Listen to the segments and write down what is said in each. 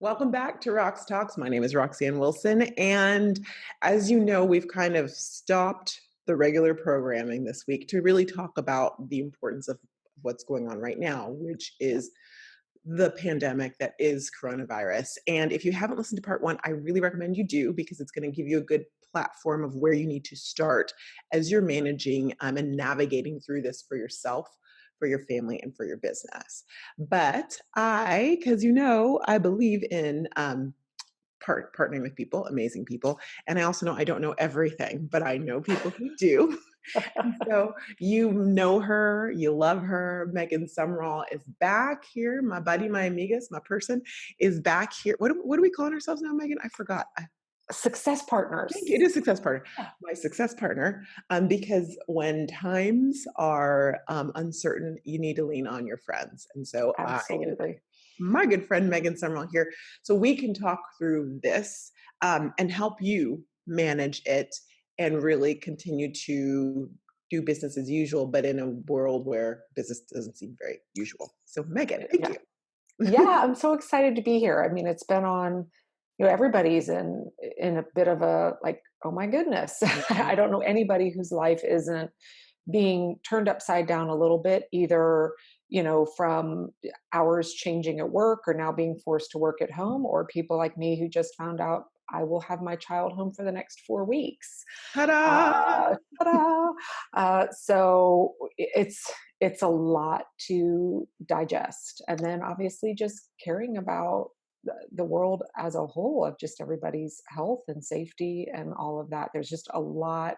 Welcome back to Roxtalks. My name is Roxanne Wilson. And as you know, we've kind of stopped the regular programming this week to really talk about the importance of what's going on right now, which is the pandemic that is coronavirus. And if you haven't listened to part one, I really recommend you do because it's going to give you a good platform of where you need to start as you're managing and navigating through this for yourself, for your family, and for your business. But because I believe in partnering with people, amazing people. And I also know I don't know everything, but I know people who do. So you know her, you love her. Megan Sumrell is back here. My buddy, my amigas, my person is back here. What are we calling ourselves now, Megan? I forgot. Success partners. Thank you. It is success partner. My success partner. Because when times are uncertain, you need to lean on your friends. And so Absolutely. my good friend Megan Sumrell here, so we can talk through this and help you manage it and really continue to do business as usual, but in a world where business doesn't seem very usual. So Megan, thank you. Yeah, I'm so excited to be here. I mean, it's been on, everybody's in a bit of a like, oh my goodness. I don't know anybody whose life isn't being turned upside down a little bit, either, from hours changing at work or now being forced to work at home, or people like me who just found out I will have my child home for the next 4 weeks. Ta-da! Ta-da! So it's a lot to digest, and then obviously just caring about the world as a whole, of just everybody's health and safety and all of that. There's just a lot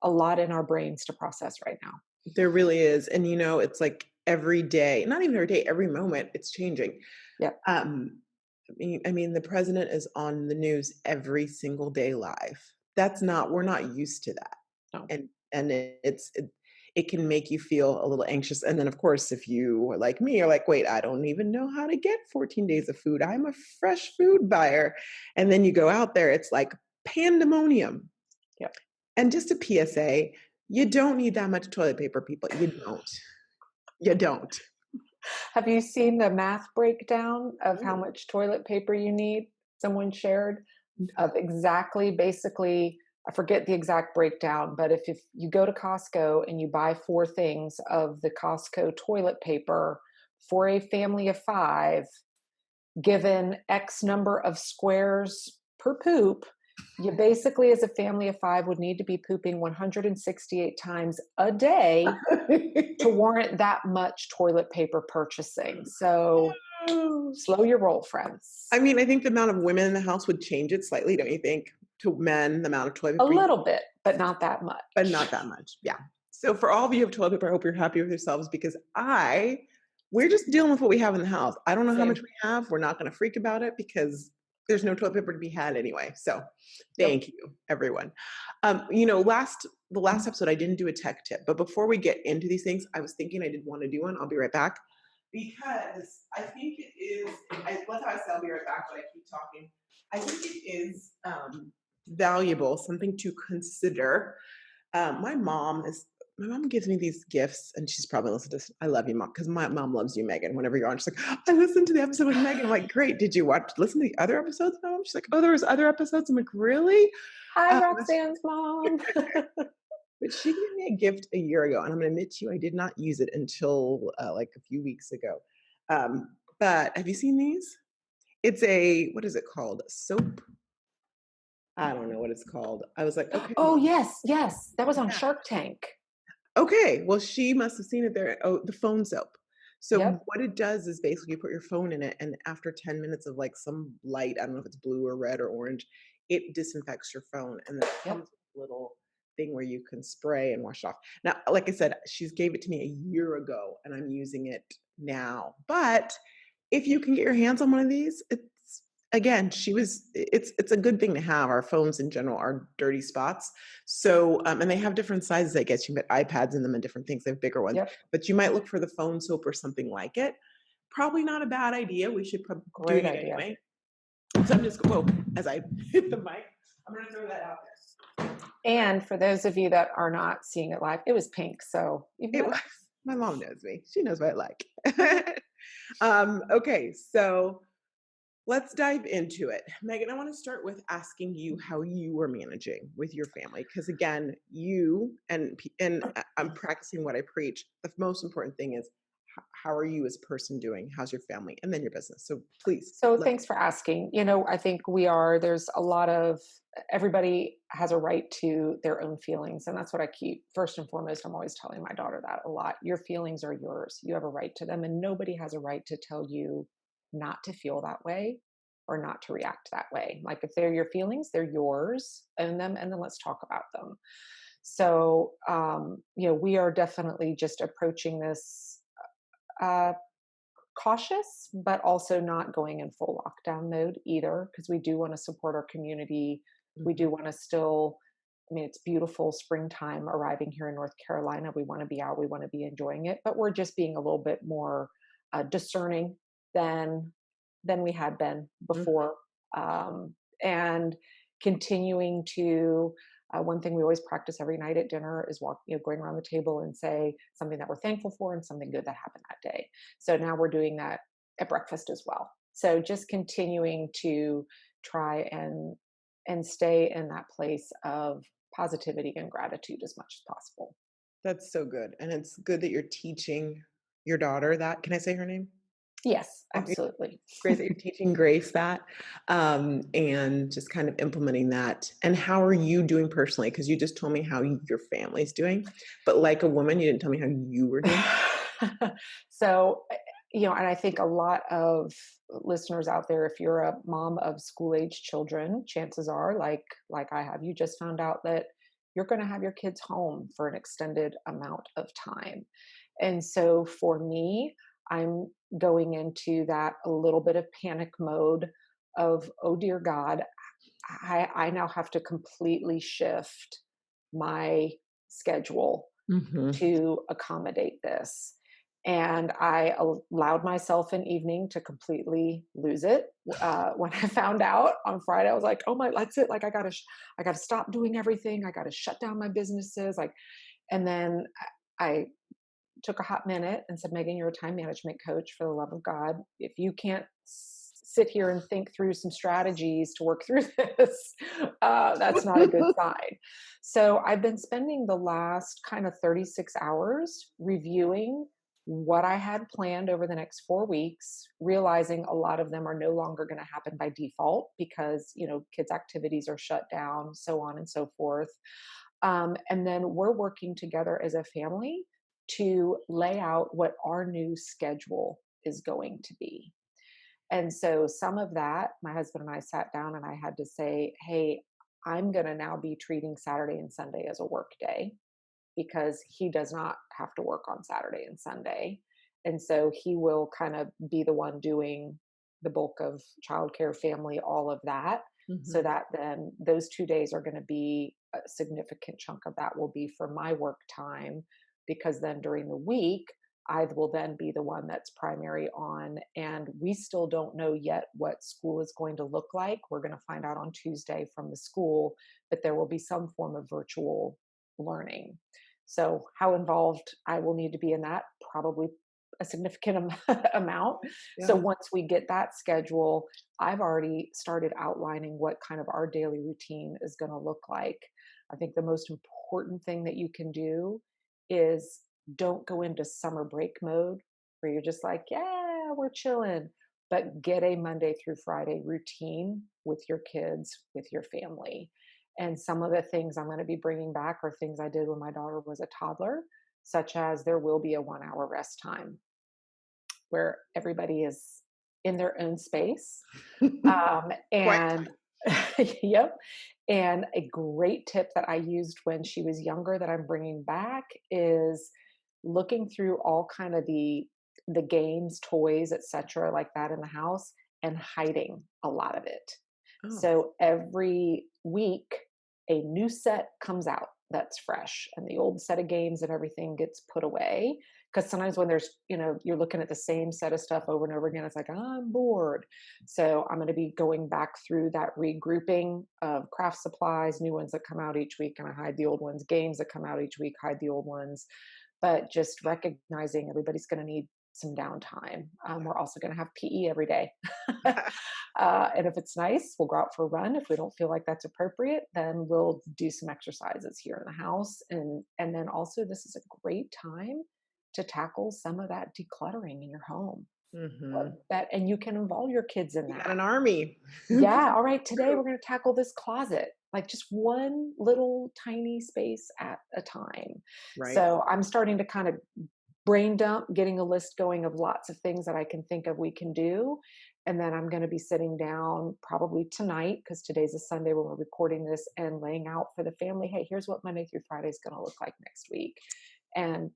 in our brains to process right now. There really is. And it's like every day, not even every day, every moment it's changing. Yep. I mean, the president is on the news every single day live. We're not used to that. No. And it can make you feel a little anxious. And then of course, if you are like me, you're like, wait, I don't even know how to get 14 days of food. I'm a fresh food buyer. And then you go out there, it's like pandemonium. Yep. And just a PSA, you don't need that much toilet paper, people. You don't. You don't. Have you seen the math breakdown of how much toilet paper you need? Someone shared of exactly, basically, I forget the exact breakdown, but if you go to Costco and you buy 4 things of the Costco toilet paper for a family of 5, given X number of squares per poop, you basically, as a family of 5, would need to be pooping 168 times a day to warrant that much toilet paper purchasing. So slow your roll, friends. I mean, I think the amount of women in the house would change it slightly, don't you think? To men, the amount of toilet A paper, little bit, but not that much. but not that much. Yeah. So for all of you who have toilet paper, I hope you're happy with yourselves because we're just dealing with what we have in the house. I don't know how much we have. We're not going to freak about it because there's no toilet paper to be had anyway. So thank you, everyone. The last episode, I didn't do a tech tip, but before we get into these things, I was thinking I did want to do one. I'll be right back because I think it is, that's how I say I'll be right back, but I keep talking. I think it is valuable, something to consider. My mom gives me these gifts, and she's probably listened to this. I love you, Mom, because my mom loves you, Megan. Whenever you're on, she's like, I listened to the episode with Megan. I'm like, great. Did you listen to the other episodes, Mom? She's like, oh, there was other episodes. I'm like, really? Hi, Roxanne's mom. But she gave me a gift a year ago, and I'm going to admit to you, I did not use it until like a few weeks ago. But have you seen these? It's what is it called? Soap? I don't know what it's called. I was like, okay. Oh, yes. That was on Shark Tank. Okay, well, she must have seen it there. Oh, the phone soap. So Yep. what it does is basically you put your phone in it, and after 10 minutes of like some light, I don't know if it's blue or red or orange, it disinfects your phone, and then it comes with a little thing where you can spray and wash off. Now, like I said, she's gave it to me a year ago, and I'm using it now. But if you can get your hands on one of these, it's a good thing to have. Our phones in general are dirty spots. So, and they have different sizes, I guess. You can put iPads in them and different things. They have bigger ones, but you might look for the phone soap or something like it. Probably not a bad idea. We should probably do it anyway. So I'm just, as I hit the mic, I'm going to throw that out there. And for those of you that are not seeing it live, it was pink. So my mom knows me. She knows what I like. Okay. So Let's dive into it. Megan, I want to start with asking you how you are managing with your family because again, you and I'm practicing what I preach. The most important thing is how are you as a person doing? How's your family? And then your business. So please So let thanks for asking. I think there's a lot of, everybody has a right to their own feelings. And that's what I keep first and foremost. I'm always telling my daughter that a lot. Your feelings are yours. You have a right to them, and nobody has a right to tell you not to feel that way or not to react that way. Like if they're your feelings, they're yours, own them, and then let's talk about them. So, we are definitely just approaching this uh, cautious, but also not going in full lockdown mode either, because we do want to support our community. We Mhm. do want to still, I mean, it's beautiful springtime arriving here in North Carolina. We want to be out, we want to be enjoying it, but we're just being a little bit more discerning than we had been Mhm. before, and continuing to. One thing we always practice every night at dinner is going around the table and say something that we're thankful for and something good that happened that day. So now we're doing that at breakfast as well. So just continuing to try and stay in that place of positivity and gratitude as much as possible. That's so good. And it's good that you're teaching your daughter that. Can I say her name? Yes, Okay. absolutely. Great that you're teaching Grace that, and just kind of implementing that. And how are you doing personally? Because you just told me how your family's doing, but like a woman, you didn't tell me how you were doing. So, and I think a lot of listeners out there, if you're a mom of school age children, chances are, like I have, you just found out that you're going to have your kids home for an extended amount of time. And so for me, I'm going into that a little bit of panic mode of, oh dear God, I now have to completely shift my schedule Mhm. to accommodate this. And I allowed myself an evening to completely lose it. When I found out on Friday, I was like, "Oh my, that's it! Like I gotta stop doing everything. I gotta shut down my businesses." And then I took a hot minute and said, Megan, you're a time management coach, for the love of God. If you can't sit here and think through some strategies to work through this, that's not a good sign. So I've been spending the last kind of 36 hours reviewing what I had planned over the next 4 weeks, realizing a lot of them are no longer going to happen by default because, kids' activities are shut down, so on and so forth. And then we're working together as a family to lay out what our new schedule is going to be. And so some of that, my husband and I sat down and I had to say, hey, I'm going to now be treating Saturday and Sunday as a work day because he does not have to work on Saturday and Sunday. And so he will kind of be the one doing the bulk of childcare, family, all of that. So Mhm. that then those 2 days are going to be a significant chunk of that will be for my work time, because then during the week, I will then be the one that's primary on. And we still don't know yet what school is going to look like. We're going to find out on Tuesday from the school, but there will be some form of virtual learning. So, how involved I will need to be in that, probably a significant amount. So, Yeah. once we get that schedule, I've already started outlining what kind of our daily routine is going to look like. I think the most important thing that you can do is don't go into summer break mode where you're just like, yeah, we're chilling, but get a Monday through Friday routine with your kids, with your family. And some of the things I'm going to be bringing back are things I did when my daughter was a toddler, such as there will be a 1 hour rest time where everybody is in their own space. Quiet And time. yep. And a great tip that I used when she was younger that I'm bringing back is looking through all kind of the games, toys, etc., like that in the house, and hiding a lot of it. Oh. So every week a new set comes out that's fresh, and the old set of games and everything gets put away, because sometimes when there's, you're looking at the same set of stuff over and over again, it's like, I'm bored. So I'm going to be going back through that regrouping of craft supplies, new ones that come out each week, and I hide the old ones, games that come out each week, hide the old ones, but just recognizing everybody's going to need some downtime. We're also going to have PE every day. And if it's nice, we'll go out for a run. If we don't feel like that's appropriate, then we'll do some exercises here in the house. And then also, this is a great time to tackle some of that decluttering in your home. Mhm. That and you can involve your kids in You got that. an army. Yeah, all right, today we're going to tackle this closet, like just one little tiny space at a time. Right. So I'm starting to kind of brain dump, getting a list going of lots of things that I can think of we can do. And then I'm going to be sitting down probably tonight, because today's a Sunday when we're recording this, and laying out for the family, hey, here's what Monday through Friday is going to look like next week. And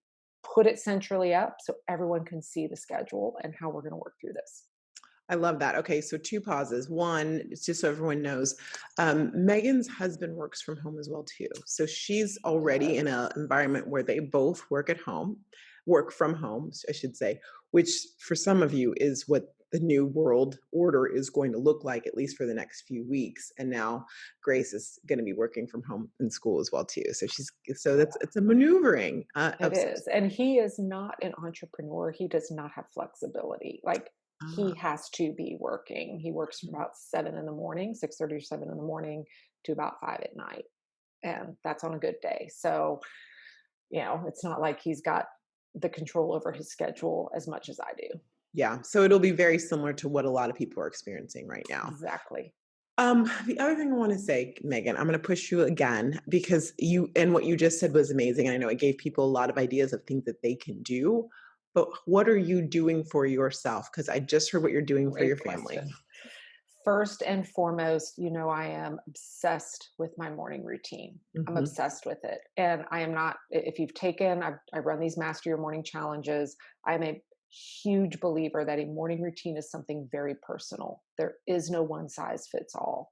put it centrally up so everyone can see the schedule and how we're going to work through this. I love that. Okay, so two pauses. One, it's just so everyone knows, Megan's husband works from home as well too. So she's already in an environment where they both work at home, work from home, I should say, which for some of you is what the new world order is going to look like, at least for the next few weeks. And now Grace is going to be working from home in school as well too. So that's it's a maneuvering It of some is. And he is not an entrepreneur. He does not have flexibility. Like, he ah, has to be working. He works from about 7 in the morning, 6:30 or 7 in the morning, to about 5 at night. And that's on a good day. So, it's not like he's got the control over his schedule as much as I do. yeah. So it'll be very similar to what a lot of people are experiencing right now. Exactly. The other thing I want to say, Megan, I'm going to push you again because you and what you just said was amazing. I know it gave people a lot of ideas of things that they can do, but what are you doing for yourself? Because I just heard what you're doing for your Great family. question. First and foremost, I am obsessed with my morning routine. I'm Hmm. obsessed with it. And I am not, if you've taken, I run these Master Your Morning challenges. I'm a huge believer that a morning routine is something very personal. There is no one size fits all.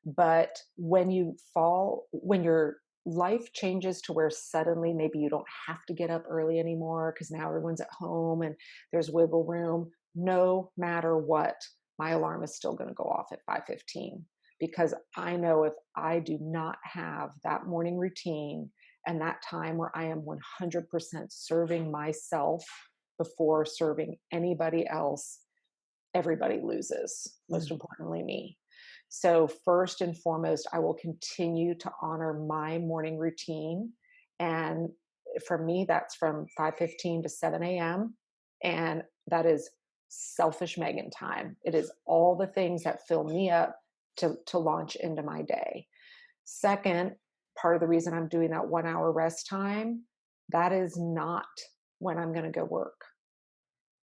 But when your life changes to where suddenly maybe you don't have to get up early anymore because now everyone's at home and there's wiggle room, no matter what, my alarm is still going to go off at 5:15, because I know if I do not have that morning routine and that time where I am 100% serving myself before serving anybody else, everybody loses, most importantly me. So first and foremost, I will continue to honor my morning routine. And for me, that's from 5:15 to 7 a.m. And that is selfish Megan time. It is all the things that fill me up to launch into my day. Second, part of the reason I'm doing that 1 hour rest time, that is not when I'm going to go work.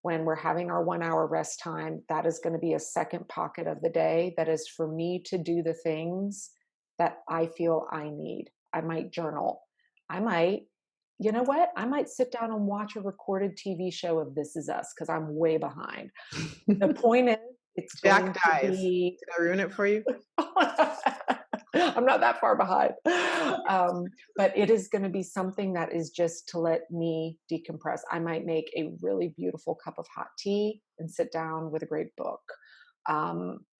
When we're having our 1 hour rest time, that is going to be a second pocket of the day that is for me to do the things that I feel I need. I might journal. I might, you know what? I might sit down and watch a recorded TV show of This Is Us because I'm way behind. The point is, it's going Jack to dies. be Did I ruin it for you? I'm not that far behind. But it is going to be something that is just to let me decompress. I might make a really beautiful cup of hot tea and sit down with a great book.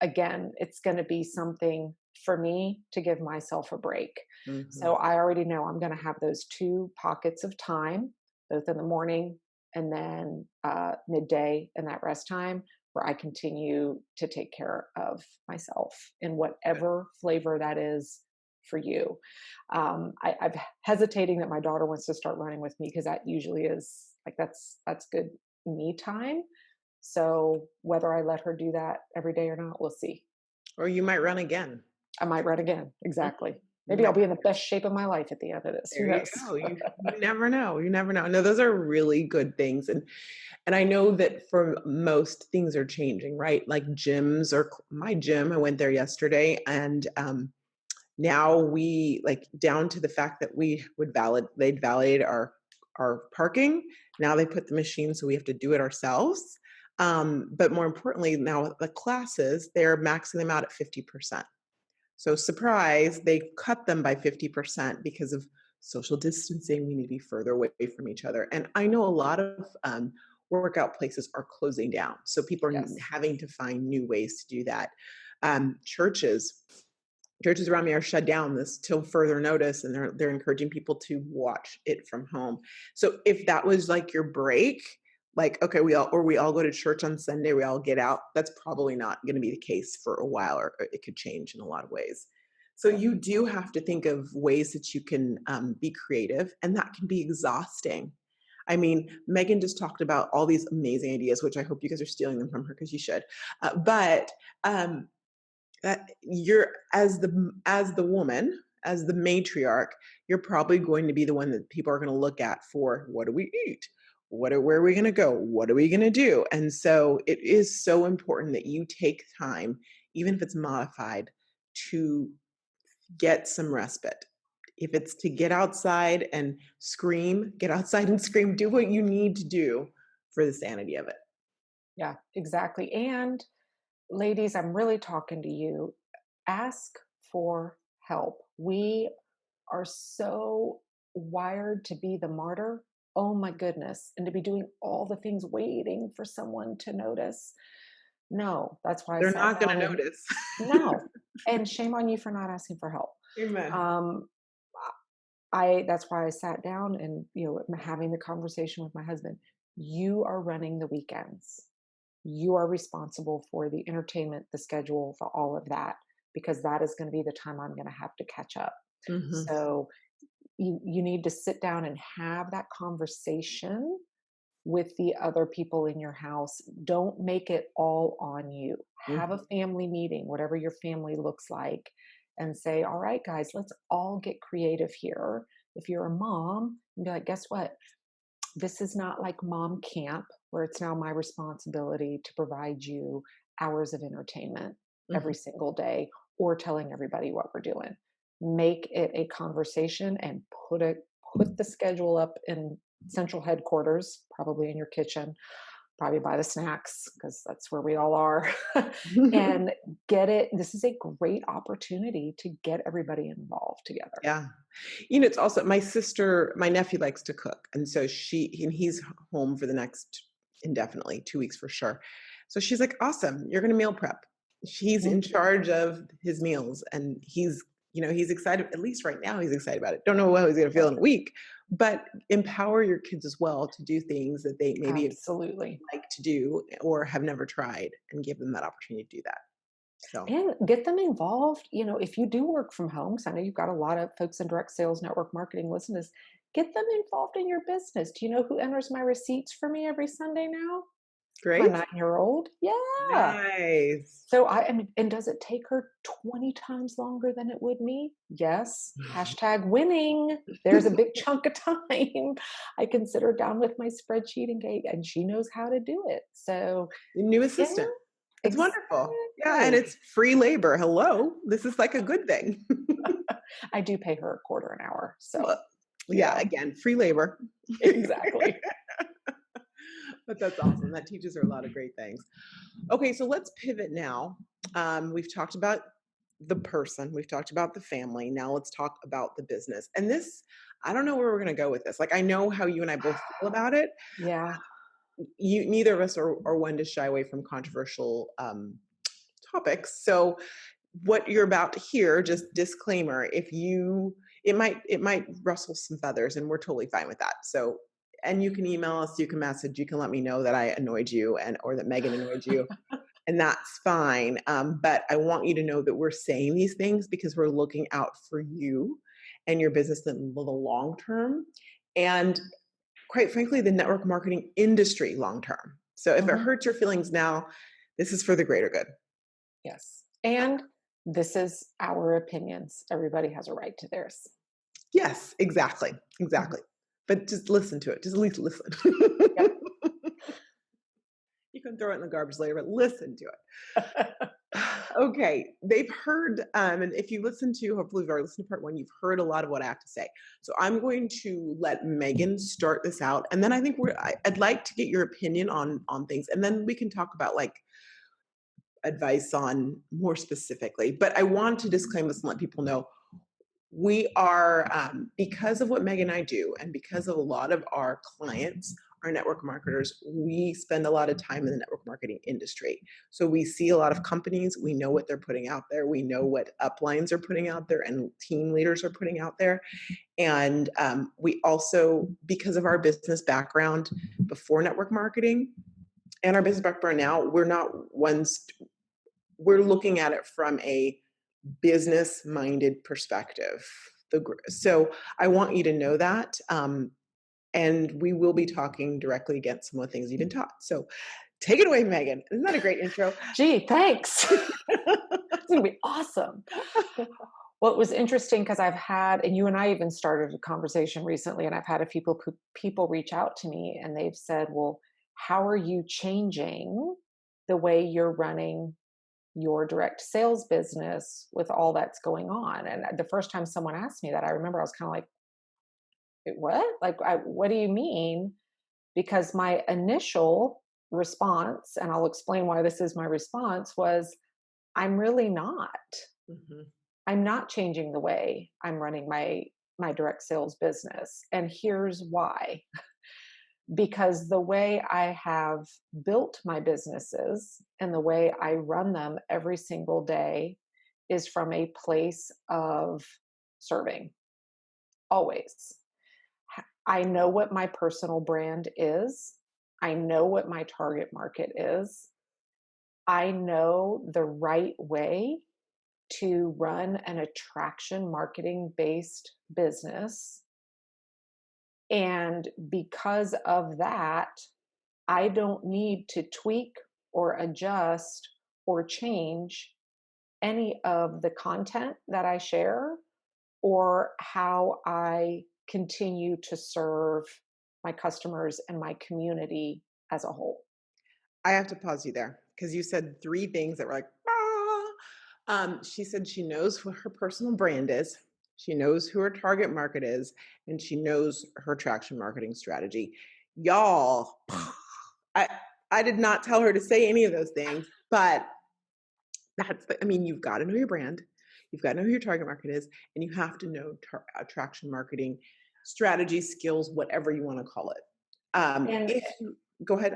Again, it's going to be something for me to give myself a break. Hmm. So I already know I'm going to have those two pockets of time, both in the morning and then midday and that rest time, where I continue to take care of myself in whatever flavor that is for you. I've hesitating that my daughter wants to start running with me because that usually is like that's good me time. So whether I let her do that every day or not, we'll see. Or you might run again. I might run again. Mhm. Exactly. You Maybe I'll might. be in the best shape of my life at the end of this. Who There you knows? go. You never know. You never know. No, those are really good things, and I know that for most things are changing, right? Like gyms or my gym. I went there yesterday, and now we like down to the fact that they'd validate our parking. Now they put the machine, so we have to do it ourselves. But more importantly, now the classes they're maxing them out at 50%. So surprise, they cut them by 50% because of social distancing. We need to be further away from each other. And I know a lot of workout places are closing down. So people are Yes. having to find new ways to do that. Um, churches, churches around me are shut down this till further notice, and they're encouraging people to watch it from home. So if that was like your break, Like, okay, we all go to church on Sunday, we all get out. That's probably not going to be the case for a while, or it could change in a lot of ways. So you do have to think of ways that you can be creative, and that can be exhausting. I mean, Megan just talked about all these amazing ideas, which I hope you guys are stealing them from her because you should. But that you're as the woman, as the matriarch, you're probably going to be the one that people are going to look at for, what do we eat, where are we going to go, what are we going to do? And so it is so important that you take time, even if it's modified, to get some respite. If it's to get outside and scream, get outside and scream, do what you need to do for the sanity of it. Yeah, exactly. And ladies, I'm really talking to you. Ask for help. We are so wired to be the martyr. Oh my goodness. And to be doing all the things waiting for someone to notice. No, that's why I They're sat not going down to and notice. no. And shame on you for not asking for help. Amen. Um, I that's why I sat down and having the conversation with my husband. You are running the weekends. You are responsible for the entertainment, the schedule, for all of that, because that is going to be the time I'm going to have to catch up. Hmm. So you need to sit down and have that conversation with the other people in your house. Don't make it all on you. Have a Hmm. family meeting, whatever your family looks like, and say, all right, guys, let's all get creative here. If you're a mom, and be like, guess what? This is not like mom camp where it's now my responsibility to provide you hours of entertainment Hmm. every single day or telling everybody what we're doing. Make it a conversation and put the schedule up in central headquarters, probably in your kitchen, probably buy the snacks because that's where we all are. And get it. This is a great opportunity to get everybody involved together. Yeah. It's also my nephew likes to cook. And so he's home for the next indefinitely, 2 weeks for sure. So she's like, awesome, you're going to meal prep. He's in Mhm. charge of his meals, and he's excited. At least right now, he's excited about it. Don't know how he's going to feel in a week, but empower your kids as well to do things that they maybe Absolutely. like to do or have never tried, and give them that opportunity to do that. So And get them involved. If you do work from home, because I know you've got a lot of folks in direct sales, network marketing listeners, get them involved in your business. Do you know who enters my receipts for me every Sunday now? My great. 9-year old. Yeah. Nice. So I mean, and does it take her 20 times longer than it would me? Yes. Hashtag winning. There's a big chunk of time. I can sit her down with my spreadsheet and she knows how to do it. So New yeah, assistant. It's wonderful. Yeah, and exactly. it's free labor. Hello. This is like a good thing. I do pay her a quarter an hour. So Well, yeah, yeah, again, free labor. exactly. But that's awesome. That teaches her a lot of great things. Okay, so let's pivot now. We've talked about the person, we've talked about the family. Now let's talk about the business. And this, I don't know where we're going to go with this. Like, I know how you and I both feel about it. Yeah. Neither of us are one to shy away from controversial topics. So what you're about to hear, just disclaimer, if you it might rustle some feathers, and we're totally fine with that. So, and you can email us, you can message, you can let me know that I annoyed you, and or that Megan annoyed you, and that's fine. But I want you to know that we're saying these things because we're looking out for you and your business in the long term, and quite frankly, the network marketing industry long term. So if it Mhm. hurts your feelings now, this is for the greater good. Yes. And this is our opinions. Everybody has a right to theirs. Yes, exactly, Mhm. exactly. But just listen to it. Just at least listen. Yep. You can throw it in the garbage later, but listen to it. Okay, they've heard, and if you listen to, hopefully, you've already listened to part one, you've heard a lot of what I have to say. So I'm going to let Megan start this out, and then I think I'd like to get your opinion on things, and then we can talk about like advice on more specifically. But I want to disclaim this and let people know we are, because of what Meg and I do, and because of a lot of our clients are network marketers. We spend a lot of time in the network marketing industry. So we see a lot of companies. We know what they're putting out there. We know what uplines are putting out there and team leaders are putting out there. And we also, because of our business background before network marketing and our business background now, we're not ones, we're looking at it from a business minded perspective. So I want you to know that. And we will be talking directly against some of the things you've been taught. So take it away, Megan. Isn't that a great intro? Gee, thanks. It's going to be awesome. Well, it was interesting because I've had, and you and I even started a conversation recently, and I've had a few people reach out to me and they've said, well, how are you changing the way you're running your direct sales business with all that's going on? And the first time someone asked me that, I remember I was kind of like, "Wait, what? Like, what do you mean?" Because my initial response, and I'll explain why this is my response, was I'm really not. Mhm. I'm not changing the way I'm running my direct sales business. And here's why. Because the way I have built my businesses and the way I run them every single day is from a place of serving, always. I know what my personal brand is. I know what my target market is. I know the right way to run an attraction marketing based business. And because of that, I don't need to tweak or adjust or change any of the content that I share or how I continue to serve my customers and my community as a whole. I have to pause you there because you said three things that were like, ah. She said she knows what her personal brand is, she knows who her target market is, and she knows her traction marketing strategy. Y'all, I I did not tell her to say any of those things, but I mean, you've got to know your brand, you've got to know who your target market is, and you have to know attraction marketing strategy, skills, whatever you want to call it. And If you go ahead,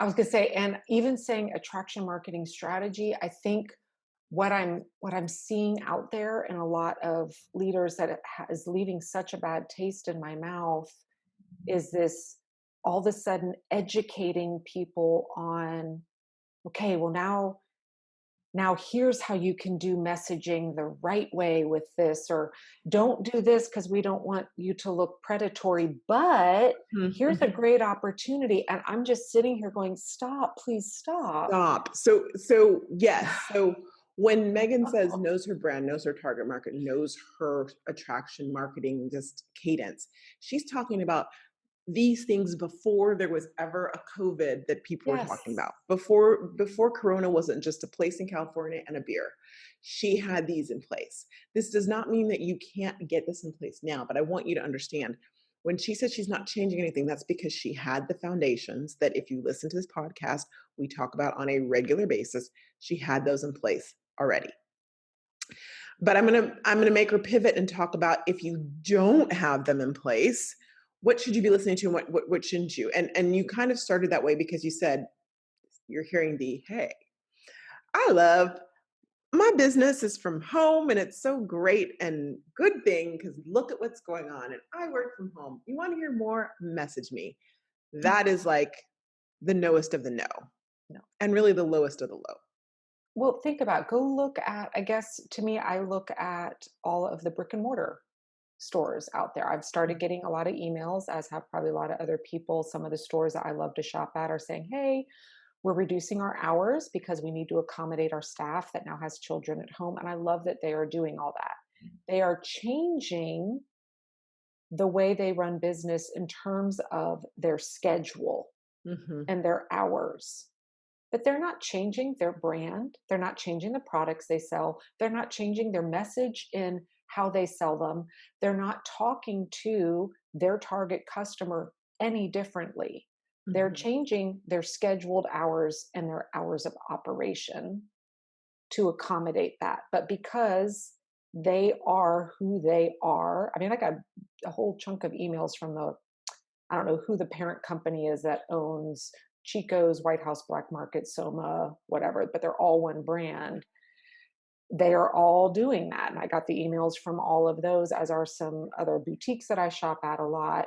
I was going to say, and even saying attraction marketing strategy, I think what I'm seeing out there in a lot of leaders that is leaving such a bad taste in my mouth is this all of a sudden educating people on, okay, well now here's how you can do messaging the right way with this, or don't do this because we don't want you to look predatory, but here's a Mhm. great opportunity. And I'm just sitting here going, stop, please stop. Stop. So yes. So when Megan says knows her brand, knows her target market, knows her attraction marketing just cadence, she's talking about these things before there was ever a COVID that people were talking Yes. about. Before Corona wasn't just a place in California and a beer. She had these in place. This does not mean that you can't get this in place now, but I want you to understand when she says she's not changing anything, that's because she had the foundations that if you listen to this podcast, we talk about on a regular basis. She had those in place already. But I'm gonna make her pivot and talk about if you don't have them in place, what should you be listening to and what shouldn't you? And you kind of started that way because you said you're hearing the hey, I love my business is from home and it's so great and good thing because look at what's going on and I work from home. You want to hear more? Message me. That is like the knowest of the no No. and really the lowest of the low. Well, think about, go look at, I guess to me, I look at all of the brick and mortar stores out there. I've started getting a lot of emails, as have probably a lot of other people. Some of the stores that I love to shop at are saying, hey, we're reducing our hours because we need to accommodate our staff that now has children at home. And I love that they are doing all that. They are changing the way they run business in terms of their schedule Mhm. and their hours. But they're not changing their brand. They're not changing the products they sell. They're not changing their message in how they sell them. They're not talking to their target customer any differently. They're Mhm. changing their scheduled hours and their hours of operation to accommodate that. But because they are who they are, I mean, I got a whole chunk of emails from I don't know who the parent company is that owns Chico's, White House Black Market, Soma, whatever, but they're all one brand. They are all doing that. And I got the emails from all of those, as are some other boutiques that I shop at a lot.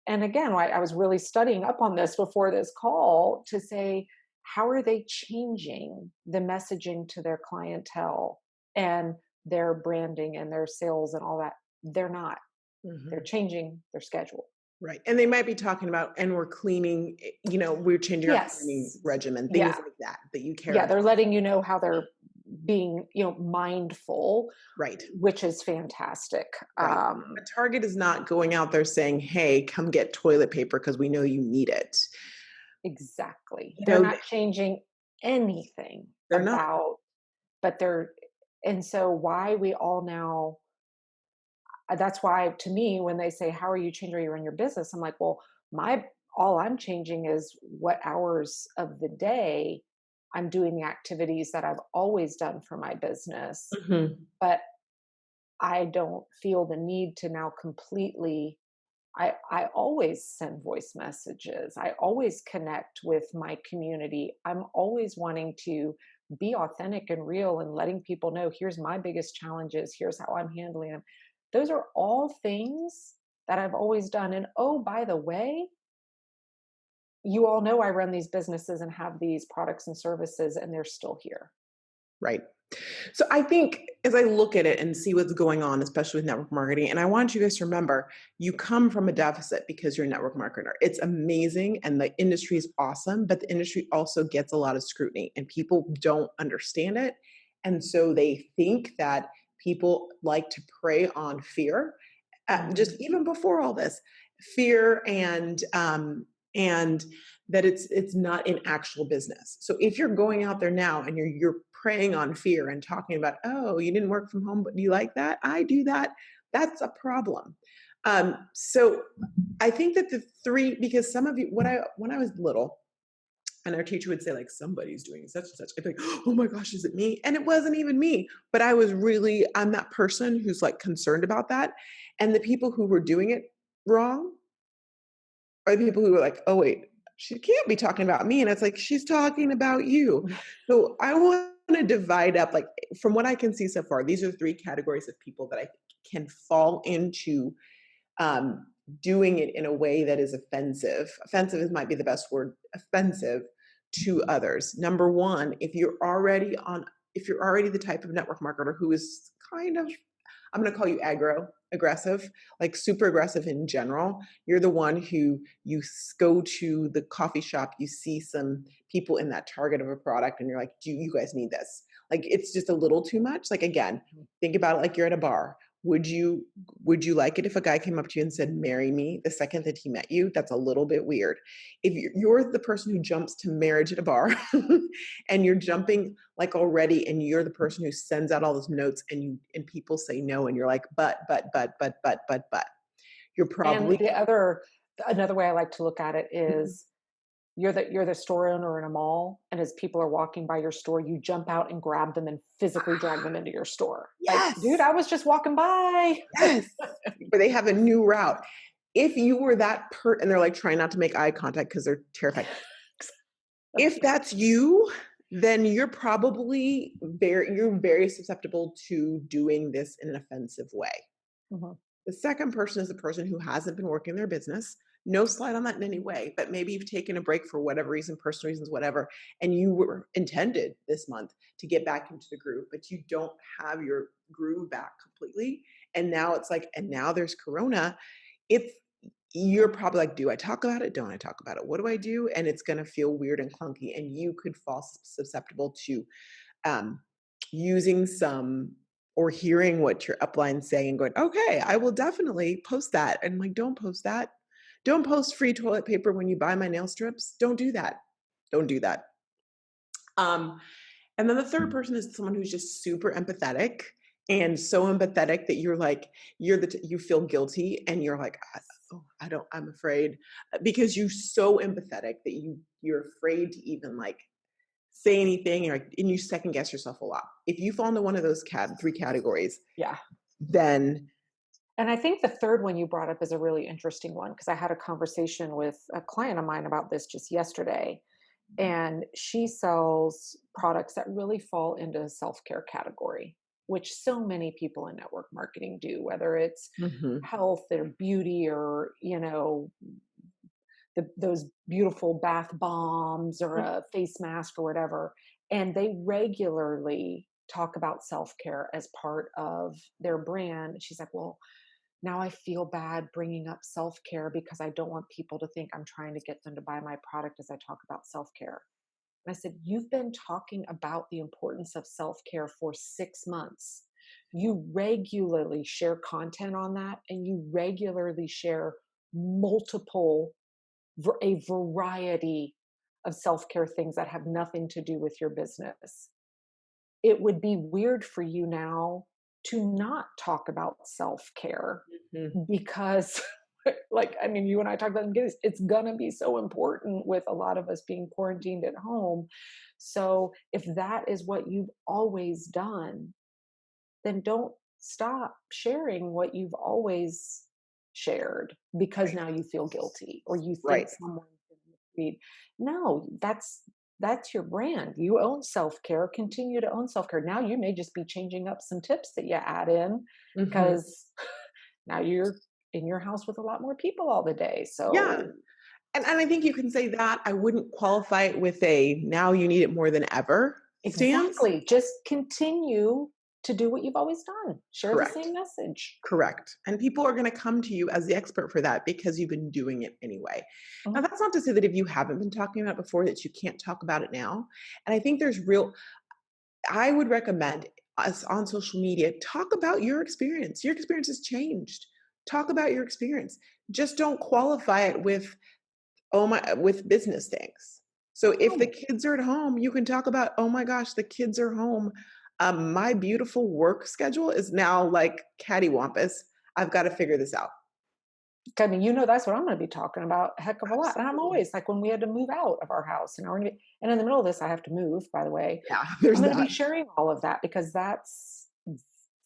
And again, I was really studying up on this before this call to say, how are they changing the messaging to their clientele and their branding and their sales and all that? They're not. They're Mhm. changing their schedule. Right. And they might be talking about, and we're cleaning, we're changing our cleaning Yes. regimen, things Yeah. like that, that you care Yeah. about. They're letting you know how they're being, mindful, Right. which is fantastic. Right. A Target is not going out there saying, hey, come get toilet paper because we know you need it. Exactly. You They're know, not changing anything they're not. about, but they're, and so why we all now, that's why to me, when they say, how are you changing you run your business? I'm like, well, all I'm changing is what hours of the day I'm doing the activities that I've always done for my business. Mhm. But I don't feel the need to now completely. I always send voice messages. I always connect with my community. I'm always wanting to be authentic and real and letting people know, here's my biggest challenges, here's how I'm handling them. Those are all things that I've always done. And oh, by the way, you all know I run these businesses and have these products and services, and they're still here. Right. So I think as I look at it and see what's going on, especially with network marketing, and I want you guys to remember, you come from a deficit because you're a network marketer. It's amazing and the industry is awesome, but the industry also gets a lot of scrutiny and people don't understand it. And so they think that people like to prey on fear, just Mhm. even before all this, fear and that it's not an actual business. So if you're going out there now and you're preying on fear and talking about, oh, you didn't work from home, but do you like that? I do that. That's a problem. So I think that the three, because some of you, when I was little, and our teacher would say like somebody's doing such and such, I'd be like, oh my gosh, is it me? And it wasn't even me, but I'm that person who's like concerned about that. And the people who were doing it wrong are the people who were like, oh wait, she can't be talking about me. And it's like, she's talking about you. So I want to divide up, like from what I can see so far, these are three categories of people that I think can fall into um, doing it in a way that is offensive. Offensive is might be the best word, offensive to others. Number one, if you're already the type of network marketer who is kind of, I'm going to call you aggressive, like super aggressive in general. You're the one who go to the coffee shop, you see some people in that target of a product, and you're like, do you guys need this? Like, it's just a little too much. Like, again, think about it like you're at a bar. Would you would you like it if a guy came up to you and said, marry me the second that he met you? That's a little bit weird. If you're the person who jumps to marriage at a bar and you're jumping like already, and you're the person who sends out all those notes and people say no, and you're like, but, you're And probably another way I like to look at it is you're the store owner in a mall, and as people are walking by your store, you jump out and grab them and physically drag them into your store. Like, dude, yes, I was just walking by. yes, or they have a new route. If you were and they're like trying not to make eye contact because they're terrified. If that's you, then you're very susceptible to doing this in an offensive way. Mhm. The second person is the person who hasn't been working their business. No slide on that in any way, but maybe you've taken a break for whatever reason, personal reasons, whatever, and you were intended this month to get back into the groove, but you don't have your groove back completely. And now it's like, and now there's Corona. It's You're probably like, do I talk about it? Don't I talk about it? What do I do? And it's going to feel weird and clunky, and you could fall susceptible to um, using some or hearing what your upline saying and going, okay, I will definitely post that. And like, don't post that. Don't post free toilet paper when you buy my nail strips. Don't do that. Don't do that. Um, and then the third person is someone who's just super empathetic, and so empathetic that you're like, you feel guilty and you're like, oh, I'm afraid, because you're so empathetic that you're afraid to even like say anything, and you second guess yourself a lot. If you fall into one of those three categories, Yeah. then And I think the third one you brought up is a really interesting one because I had a conversation with a client of mine about this just yesterday. And she sells products that really fall into the self-care category, which so many people in network marketing do, whether it's Mhm. health or beauty or, those beautiful bath bombs or Mm. a face mask or whatever. And they regularly talk about self-care as part of their brand. She's like, well, now I feel bad bringing up self-care because I don't want people to think I'm trying to get them to buy my product as I talk about self-care. And I said, you've been talking about the importance of self-care for 6 months. You regularly share content on that, and you regularly share multiple, a variety of self-care things that have nothing to do with your business. It would be weird for you now to not talk about self-care Mhm. because like, I mean, you and I talked about this, it's gonna be so important with a lot of us being quarantined at home. So if that is what you've always done, then don't stop sharing what you've always shared because Right. now you feel guilty or you think Right. someone can misread. No, that's your brand. You own self-care, continue to own self-care. Now you may just be changing up some tips that you add in Mhm. because now you're in your house with a lot more people all the day. Yeah. So And I think you can say that. I wouldn't qualify it with a now you need it more than ever stance. exactly, just continue to do what you've always done. Share the Correct. same message. Correct. And people are going to come to you as the expert for that because you've been doing it anyway. Now, Mhm. that's not to say that if you haven't been talking about it before, that you can't talk about it now. And I think there's real, I would recommend us on social media, talk about your experience. Your experience has changed. Talk about your experience. Just don't qualify it with, oh my, with business things. So if the No. kids are at home, you can talk about, oh my gosh, the kids are home. My beautiful work schedule is now like cattywampus. I've got to figure this out. I mean, that's what I'm going to be talking about a heck of a lot. And I'm Absolutely. always like when we had to move out of our house and in the middle of this, I have to move, by the way. Yeah, I'm there's going to be that. sharing all of that because that's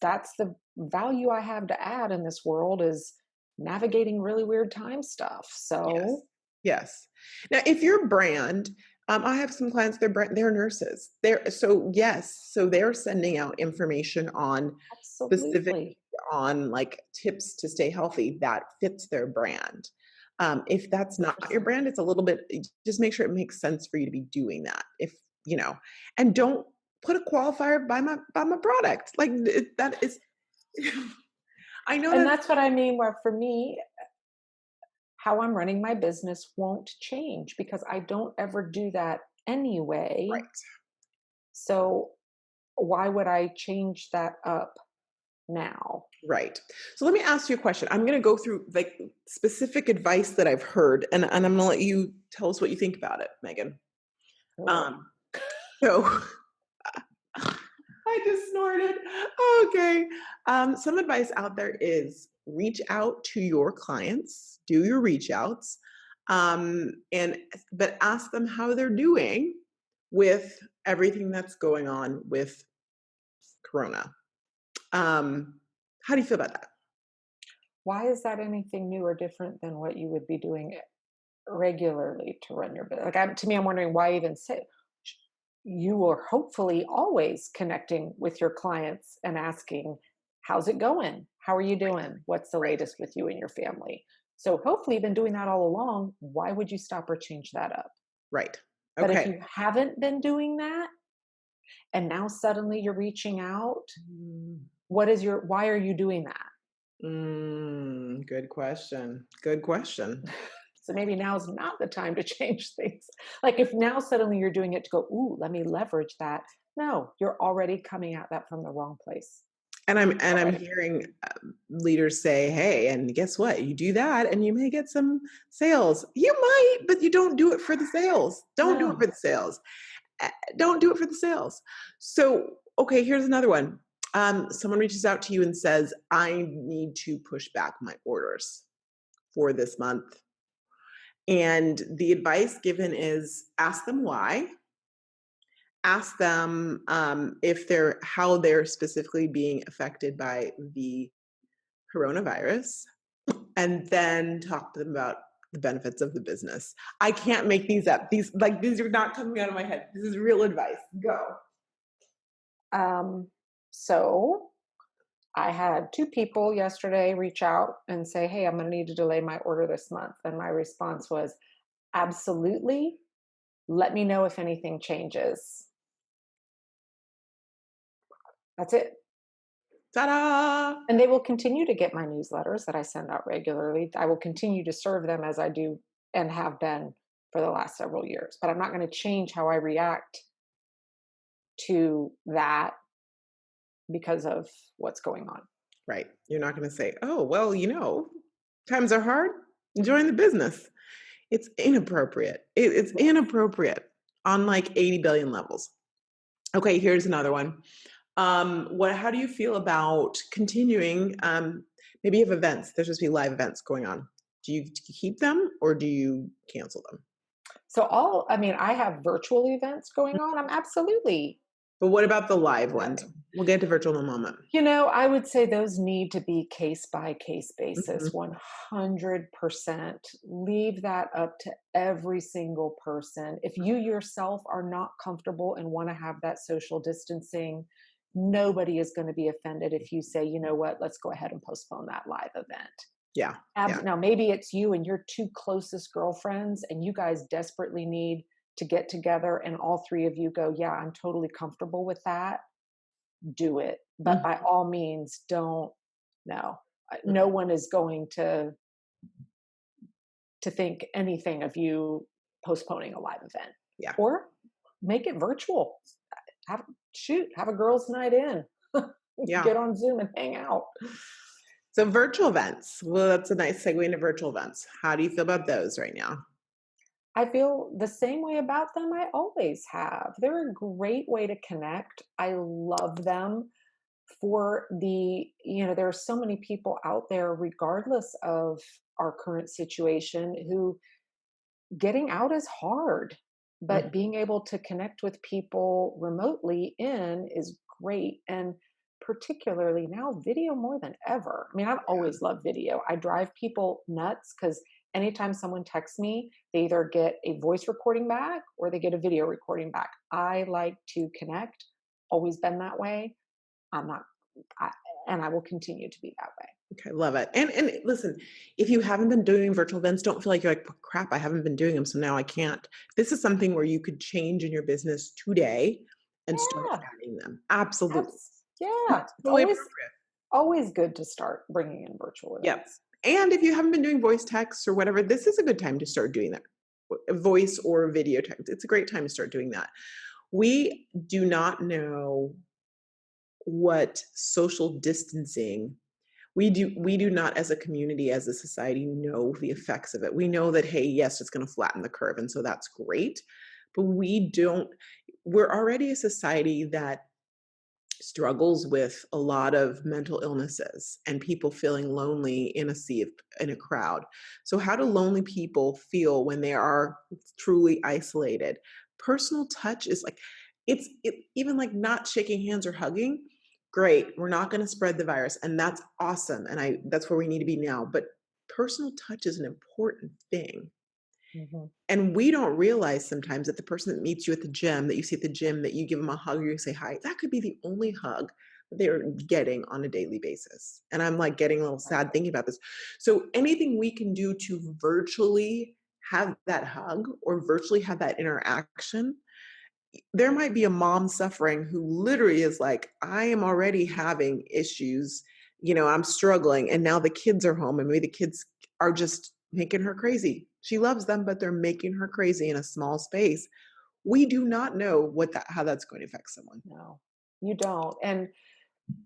the value I have to add in this world is navigating really weird time stuff. Yes. So Yes. Now, if your brand, I have some clients, they're nurses. So yes, so they're sending out information on specific absolutely. on like tips to stay healthy that fits their brand. If that's not your 100%. brand, it's a little bit, just make sure it makes sense for you to be doing that. If and don't put a qualifier by my product. Like that is, I know And that that's what I mean, where for me, how I'm running my business won't change because I don't ever do that anyway. right. So why would I change that up now? Right. So let me ask you a question. I'm going to go through like specific advice that I've heard, and I'm going to let you tell us what you think about it, Megan. Oh, Um, so I just snorted. Okay. Some advice out there is reach out to your clients, do your reach outs, and but ask them how they're doing with everything that's going on with Corona. How do you feel about that? why is that anything new or different than what you would be doing regularly to run your business? Like, to me, I'm wondering why even say you are hopefully always connecting with your clients and asking, how's it going? How are you Right. doing? What's the Right. latest with you and your family? So hopefully you've been doing that all along. Why would you stop or change that up? Right. But if Okay. you haven't been doing that and now suddenly you're reaching out, Mm, why are you doing that? good question. Good question. So maybe now's not the time to change things. Like if now suddenly you're doing it to go, ooh, let me leverage that. No, you're already coming at that from the wrong place And I'm already. hearing leaders say, "Hey, and guess what? You do that, and you may get some sales. You might, but you don't do it for the sales. Don't do it for No. the sales. Don't do it for the sales." So, okay, here's another one. Someone reaches out to you and says, "I need to push back my orders for this month." And the advice given is ask them why, ask them if they're how they're specifically being affected by the coronavirus and then talk to them about the benefits of the business. I can't make these up. These are not coming out of my head. This is real advice. Go. So I had two people yesterday reach out and say, "Hey, I'm going to need to delay my order this month." And my response was, "Absolutely. Let me know if anything changes." That's it. Ta-da! And they will continue to get my newsletters that I send out regularly. I will continue to serve them as I do and have been for the last several years. But I'm not going to change how I react to that because of what's going on. Right. You're not going to say, "Oh, well, times are hard. Join the business." It's inappropriate. It's Yeah. inappropriate on like 80 billion levels. Okay, here's another one. How do you feel about continuing? Maybe you have events. There's supposed to be live events going on. Do you keep them or do you cancel them? I mean, I have virtual events going on. I'm absolutely But what about the live ones? having. We'll get to virtual in a moment. I would say those need to be case by case basis, Mhm. 100%. Leave that up to every single person. If you yourself are not comfortable and want to have that social distancing, nobody is going to be offended if you say, "You know what, let's go ahead and postpone that live event." Yeah, yeah. Now, maybe it's you and your two closest girlfriends, and you guys desperately need to get together, and all three of you go, "Yeah, I'm totally comfortable with that." Do it. But by Mhm, all means, don't. No. No mhm. one is going to think anything of you postponing a live event. Yeah, Or make it virtual. Have have a girls' night in. yeah. Get on Zoom and hang out. So virtual events. Well, that's a nice segue into virtual events. How do you feel about those right now? I feel the same way about them I always have. They're a great way to connect. I love them for there are so many people out there, regardless of our current situation, who getting out is hard, Mm, but being able to connect with people remotely in is great. And particularly now, video more than ever. I mean, I've yeah. always loved video. I drive people nuts because anytime someone texts me, they either get a voice recording back or they get a video recording back. I like to connect, always been that way. I'm not, I, and I will continue to be that way. Okay, love it. And listen, if you haven't been doing virtual events, don't feel like you're like, crap, I haven't been doing them, so now I can't. This is something where you could change in your business today and start Yeah, adding them. Absolutely. yeah. It's It's totally appropriate. always good to start bringing in virtual Yep. events. And if you haven't been doing voice text or whatever, this is a good time to start doing that. Voice or video text. It's a great time to start doing that. We do not know what social distancing we do not as a community, as a society, know the effects of it. We know that, hey, yes, it's going to flatten the curve, and so that's great, but we're already a society that struggles with a lot of mental illnesses and people feeling lonely in a crowd. So how do lonely people feel when they are truly isolated? Personal touch is like even like not shaking hands or hugging. Great, we're not going to spread the virus, and that's awesome. And that's where we need to be now. But personal touch is an important thing. Mhm. And we don't realize sometimes that the person that meets you at the gym, that you see at the gym, that you give them a hug or you say hi, that could be the only hug that they're getting on a daily basis. And I'm like getting a little sad Right. thinking about this. So anything we can do to virtually have that hug or virtually have that interaction, there might be a mom suffering who literally is like, I am already having issues, I'm struggling. And now the kids are home and maybe the kids are just making her crazy. She loves them, but they're making her crazy in a small space. We do not know how that's going to affect someone. No, you don't. And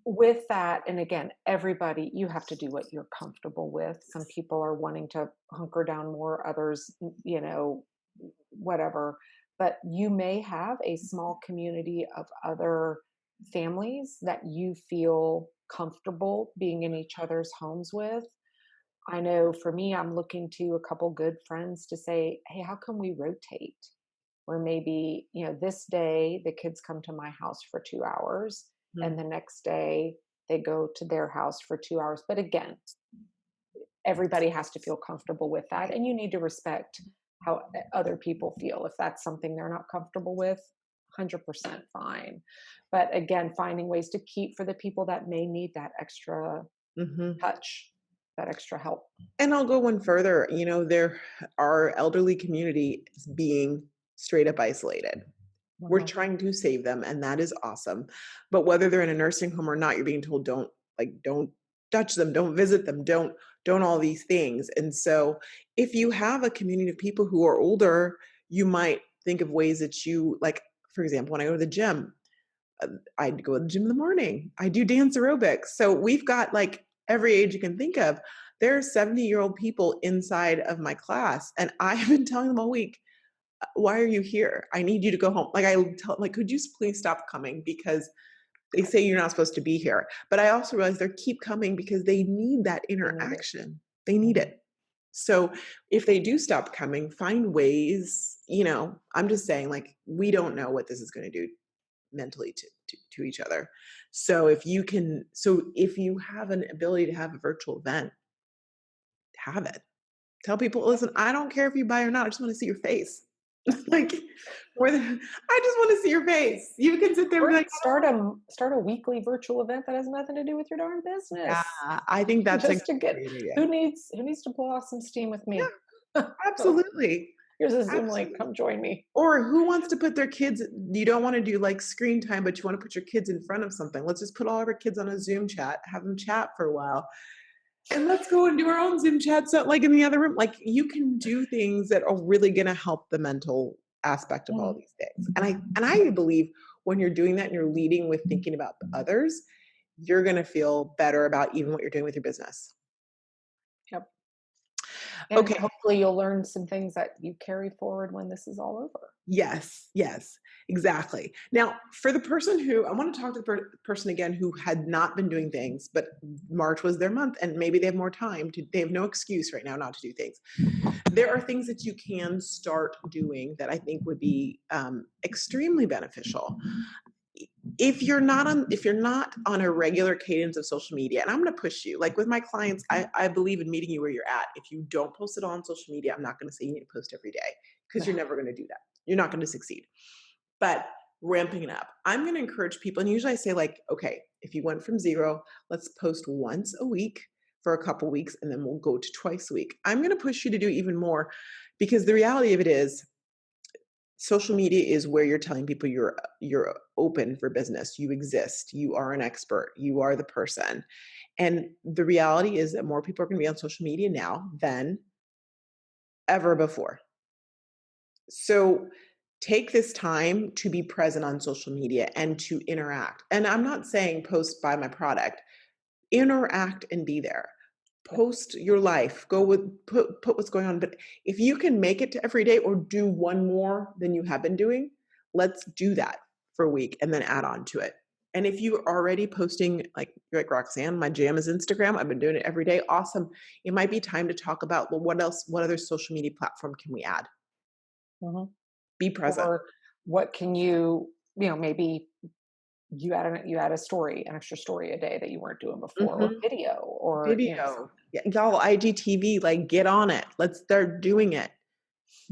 with that, and again, everybody, you have to do what you're comfortable with. Some people are wanting to hunker down more, others, whatever. But you may have a small community of other families that you feel comfortable being in each other's homes with. I know for me, I'm looking to a couple good friends to say, "Hey, how can we rotate? Where maybe, this day the kids come to my house for 2 hours, and Mm, the next day they go to their house for 2 hours. But again, everybody has to feel comfortable with that. And you need to respect how other people feel. If that's something they're not comfortable with, 100% fine. But again, finding ways to keep for the people that may need that extra Mhm. touch, that extra help. And I'll go one further, there our elderly community is being straight up isolated. We're Mhm. trying to save them, and that is awesome. But whether they're in a nursing home or not, you're being told don't touch them, don't visit them, don't all these things. And so if you have a community of people who are older, you might think of ways that you like, for example, when I go to the gym, uh, I go to the gym in the morning. I do dance aerobics. So we've got like every age you can think of. There are 70-year-old people inside of my class, and I have been telling them all week, why are you here? I need you to go home. Like I tell, like, could you please stop coming because they say you're not supposed to be here. But I also realize they keep coming because they need that They need it. interaction. They need Mhm. it. So if they do stop coming, find ways. I'm just saying, like, we don't know what this is going to do mentally to each other. So if you have an ability to have a virtual event, have it. Tell people, listen, I don't care if you buy or not. I just want to see your face. Like more than I just want to see your face. You can sit there and be Or like, start a weekly virtual event that has nothing to do with your darn yeah, business. I think that's a Just to get great idea. who needs to pull off some steam with Yeah, me? absolutely. Here's a Zoom link. Absolutely. Come join me. Or who wants to put their kids, you don't want to do like screen time, but you want to put your kids in front of something. Let's just put all of our kids on a Zoom chat, have them chat for a while. And let's go and do our own Zoom chats, so, like in the other room. Like you can do things that are really going to help the mental aspect of all Mhm. these things. And I believe when you're doing that and you're leading with thinking about others, you're going to feel better about even what you're doing with your business. Yep. And Okay. hopefully you'll learn some things that you carry forward when this is all over. Yes, yes, exactly. Now, for the person who I want to talk to the person again who had not been doing things, but March was their month, and maybe they have more time to. They have no excuse right now not to do things. There are things that you can start doing that I think would be extremely beneficial. If you're not on a regular cadence of social media, and I'm going to push you, like with my clients, I believe in meeting you where you're at. If you don't post it all on social media, I'm not going to say you need to post every day because you're never going to do that. You're not going to succeed. But ramping it up, I'm going to encourage people, and usually I say, like, okay, if you went from zero, let's post once a week for a couple weeks, and then we'll go to twice a week. I'm going to push you to do even more, because the reality of it is social media is where you're telling people you're open for business, you exist, you are an expert, you are the person. And the reality is that more people are going to be on social media now than ever before. So take this time to be present on social media and to interact. And I'm not saying post buy my product. Interact and be there. Yep. Post your life. Go with put what's going on. But if you can make it to every day or do one more than you have been doing, let's do that for a week and then add on to it. And if you're already posting, like you're like Roxanne, my jam is Instagram. I've been doing it every day. Awesome. It might be time to talk about, well, what else, what other social media platform can we add? Mhm. Be present. Or what can maybe you add a story, an extra story a day that you weren't doing before, or Mhm. video, or Video. Yeah, y'all, IGTV, like get on it. Let's start doing it.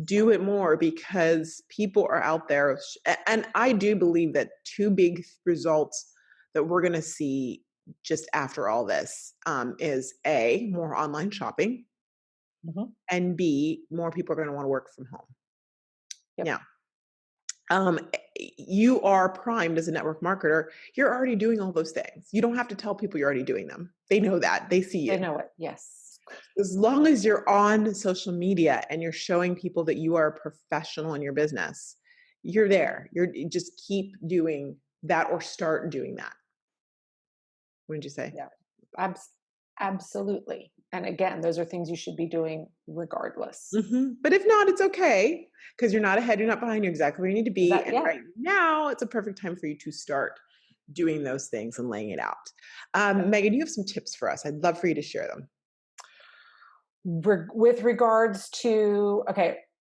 Do it more because people are out there. And I do believe that two big results that we're going to see just after all this is A, more online shopping, Mhm. and B, more people are going to want to work from home. Yep. Now, um, you are primed as a network marketer. You're already doing all those things. You don't have to tell people you're already doing them. They know that. They see They you. know it. Yes. As long as you're on social media and you're showing people that you are a professional in your business, you're there. You just keep doing that or start doing that. Wouldn't you say? Yeah. Abs- Absolutely. And again, those are things you should be doing regardless. But if not, it's okay because you're not ahead, you're not behind, you're exactly where you need to Is be. that And yeah? right now, it's a perfect time for you to start doing those things and laying it out. Megan, you have some tips for us. I'd love for you to share them. With regards to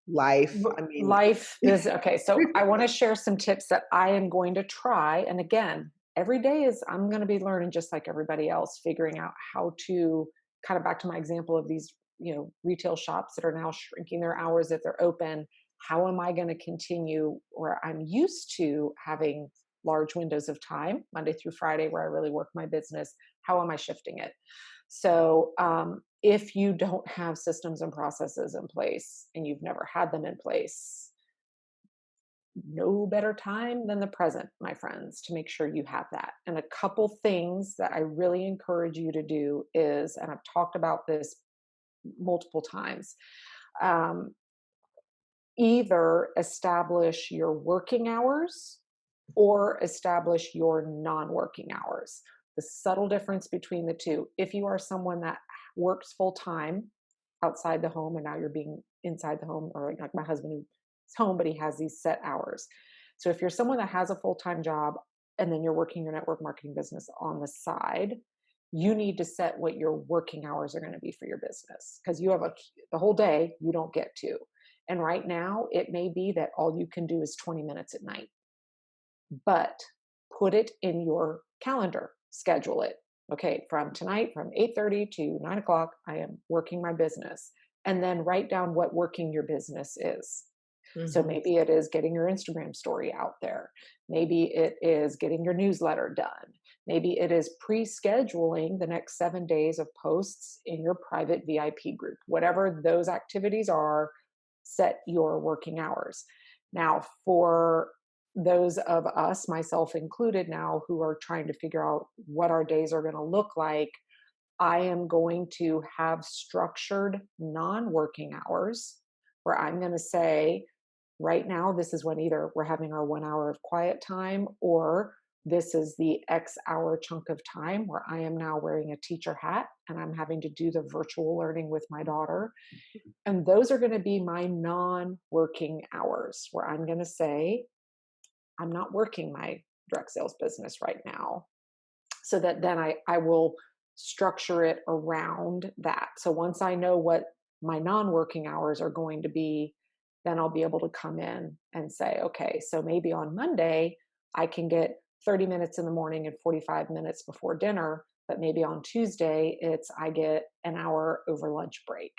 Life, I mean, life, this okay. So I want to share some tips that I am going to try. And again, every day is I'm going to be learning just like everybody else, figuring out how to kind of back to my example of these, retail shops that are now shrinking their hours if they're open. How am I going to continue where I'm used to having large windows of time, Monday through Friday, where I really work my business? How am I shifting it? So, if you don't have systems and processes in place and you've never had them in place, no better time than the present, my friends, to make sure you have that. And a couple things that I really encourage you to do is, and I've talked about this multiple times, um, either establish your working hours or establish your non working hours. The subtle difference between the two. If you are someone that works full time outside the home and now you're being inside the home, or like my husband who's home, but he has these set hours. So if you're someone that has a full time job and then you're working your network marketing business on the side, you need to set what your working hours are going to be for your business because you have the whole day you don't get to. And right now, it may be that all you can do is 20 minutes at night, but put it in your calendar, schedule it. Okay, from tonight, from 8:30 to 9 o'clock, I am working my business. And then write down what working your business is. So Mhm. maybe it is getting your Instagram story out there. Maybe it is getting your newsletter done. Maybe it is pre scheduling the next 7 days of posts in your private VIP group. Whatever those activities are, set your working hours. Now, for those of us, myself included, now who are trying to figure out what our days are going to look like, I am going to have structured non working hours where I'm going to say, right now, this is when either we're having our 1 hour of quiet time or this is the X hour chunk of time where I am now wearing a teacher hat and I'm having to do the virtual learning with my daughter. And those are going to be my non working hours where I'm going to say, I'm not working my direct sales business right now. So that then I will structure it around that. So once I know what my non working hours are going to be, then I'll be able to come in and say, okay, so maybe on Monday, I can get 30 minutes in the morning and 45 minutes before dinner. But maybe on Tuesday, I get an hour over lunch break.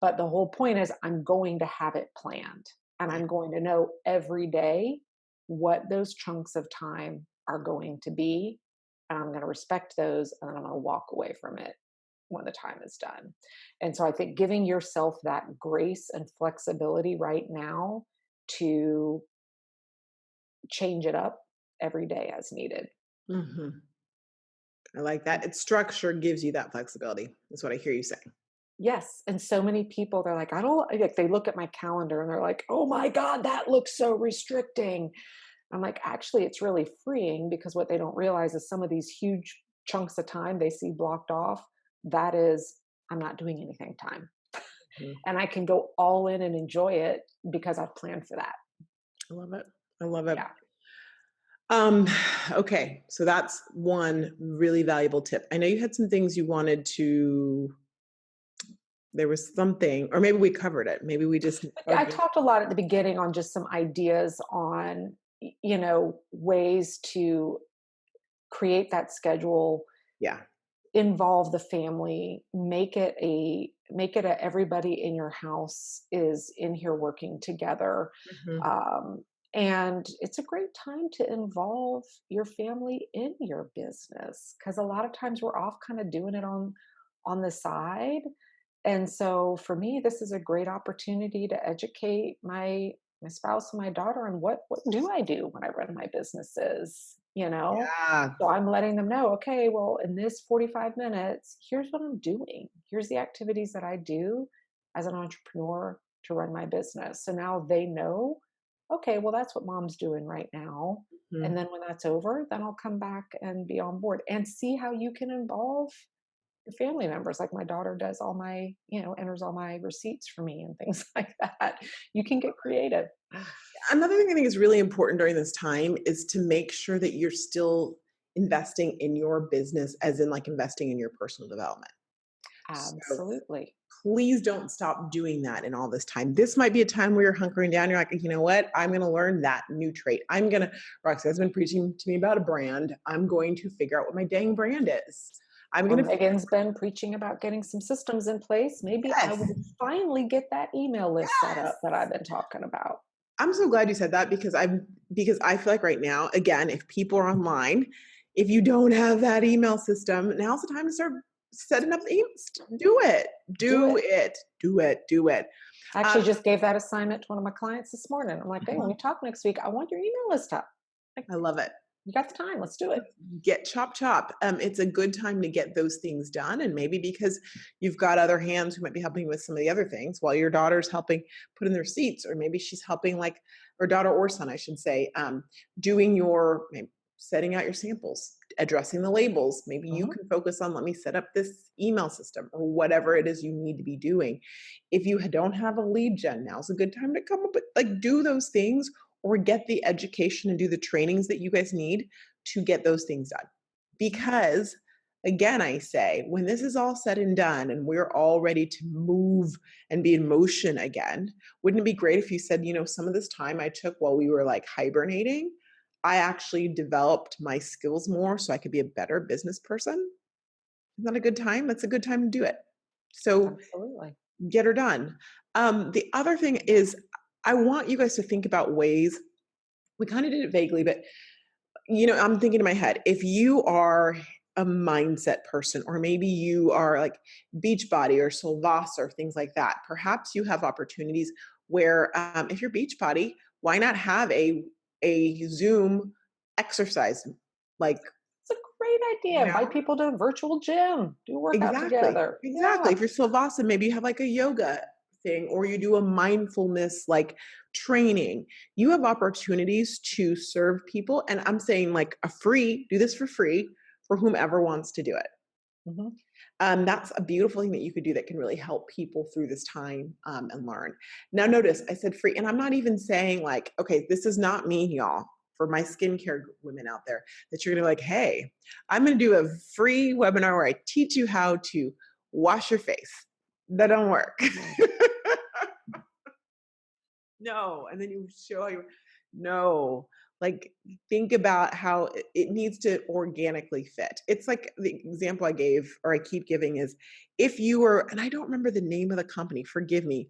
But the whole point is, I'm going to have it planned and Yeah. I'm going to know every day what those chunks of time are going to be. And I'm going to respect those and then I'm going to walk away from it when the time is done. And so I think giving yourself that grace and flexibility right now to change it up every day as needed. Mhm. I like that. It's structure gives you that flexibility, is what I hear you saying. Yes, and so many people, they're like, I don't like, they look at my calendar and they're like, "Oh my god, that looks so restricting." I'm like, "Actually, it's really freeing because what they don't realize is some of these huge chunks of time they see blocked off, that is I'm not doing anything time. Mhm. And I can go all in and enjoy it because I've planned for that." I love it. I love it. Yeah. Um, okay, so that's one really valuable tip. I know you had some things you wanted to there was something or maybe we covered it. Maybe we just I okay. talked a lot at the beginning on just some ideas on, ways to create that schedule, Yeah. involve the family, make it a everybody in your house is in here working together. Mhm. um, and it's a great time to involve your family in your business because a lot of times we're off kind of doing it on the side. And so for me, this is a great opportunity to educate my spouse and my daughter on what do I do when I run my businesses, Yeah. so I'm letting them know, okay, well, in this 45 minutes, here's what I'm doing. Here's the activities that I do as an entrepreneur to run my business. So now they know, okay, well, that's what mom's doing right now. And Mhm. then when that's over, then I'll come back and be on board and see how you can involve your family members. Like my daughter does all my, enters all my receipts for me and things like that. You can get creative. Another thing I think is really important during this time is to make sure that you're still investing in your business as in like investing in your personal development. So Absolutely. please don't stop doing that in all this time. This might be a time where you're hunkering down. You're like, you know what? I'm going to learn that new trait. Roxy has been preaching to me about a brand. I'm going to figure out what my dang brand is. I'm Or going to, Megan's been preaching about getting some systems in place. Maybe I yes, will finally get that email list set yes. up that I've been talking about. I'm so glad you said that because I feel like right now, again, if people are online, if you don't have that email system, now's the time to start setting up the emails. Do it. Do Do it. it. Do it. Do it. I actually Um, just gave that assignment to one of my clients this morning. I'm like, hey, when we talk next week, I want your email list up. Like, I love it. you got the time, let's do it. Get chop chop. It's a good time to get those things done, and maybe because you've got other hands who might be helping with some of the other things while your daughter's helping put in their seats, or maybe she's helping, like, or daughter or son I should say, doing your setting out your samples, addressing the labels. Maybe you Mhm. can focus on, let me set up this email system or whatever it is you need to be doing. If you don't have a lead gen, now's a good time to come up with, like, do those things, or get the education and do the trainings that you guys need to get those things done. Mhm. Because again, I say, when this is all said and done and we're all ready to move and be in motion again, wouldn't it be great if you said, some of this time I took while we were like hibernating, I actually developed my skills more so I could be a better business person? Isn't that a good time? That's a good time to do it. So Absolutely. get her done. The other thing is, I want you guys to think about ways, we kind of did it vaguely, but I'm thinking in my head, if you are a mindset person, or maybe you are like Beachbody or Solvasa or things like that, perhaps you have opportunities where, if you're Beachbody, why not have a Zoom exercise, like, It's a great idea. you Invite know, people to a virtual gym, do a workout exactly, together. exactly. Yeah. If you're Silvassa, maybe you have like a yoga thing, or you do a mindfulness like training. You have opportunities to serve people. And I'm saying, like, do this for free for whomever wants to do it. Mhm. That's a beautiful thing that you could do that can really help people through this time, and learn. Now, notice I said free, and I'm not even saying, like, okay, this does not mean, y'all, for my skincare women out there, that you're gonna be like, hey, I'm gonna do a free webinar where I teach you how to wash your face. That don't work. No. No, and then you show how you, no, like, think about how it needs to organically fit. It's like the example I gave, or I keep giving, is if you were, and I don't remember the name of the company, forgive me.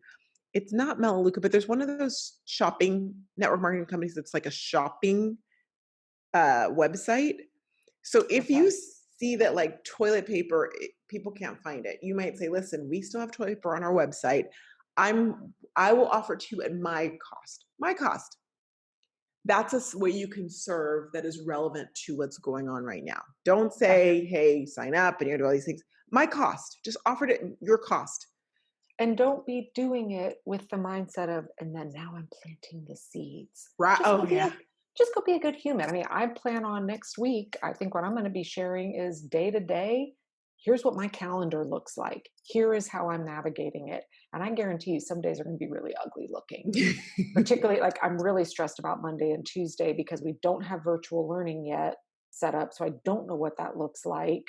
It's not Melaleuca, but there's one of those shopping network marketing companies that's like a shopping website. So if Okay. you see that, like, toilet paper, people can't find it, you might say, "Listen, we still have toilet paper on our website. I will offer it to you at my cost." My cost. That's a way you can serve that is relevant to what's going on right now. Don't Okay. say, "Hey, sign up and you're gonna do all these things." My cost. Just offer it at your cost. And don't be doing it with the mindset of, and then now I'm planting the seeds. Right? Just Oh go be yeah. a just go be a good human. I mean, I plan on next week. I think what I'm going to be sharing is day to day. Here's what my calendar looks like. Here is how I'm navigating it. And I guarantee you some days are going to be really ugly looking. Particularly, like, I'm really stressed about Monday and Tuesday because we don't have virtual learning yet set up. So I don't know what that looks like.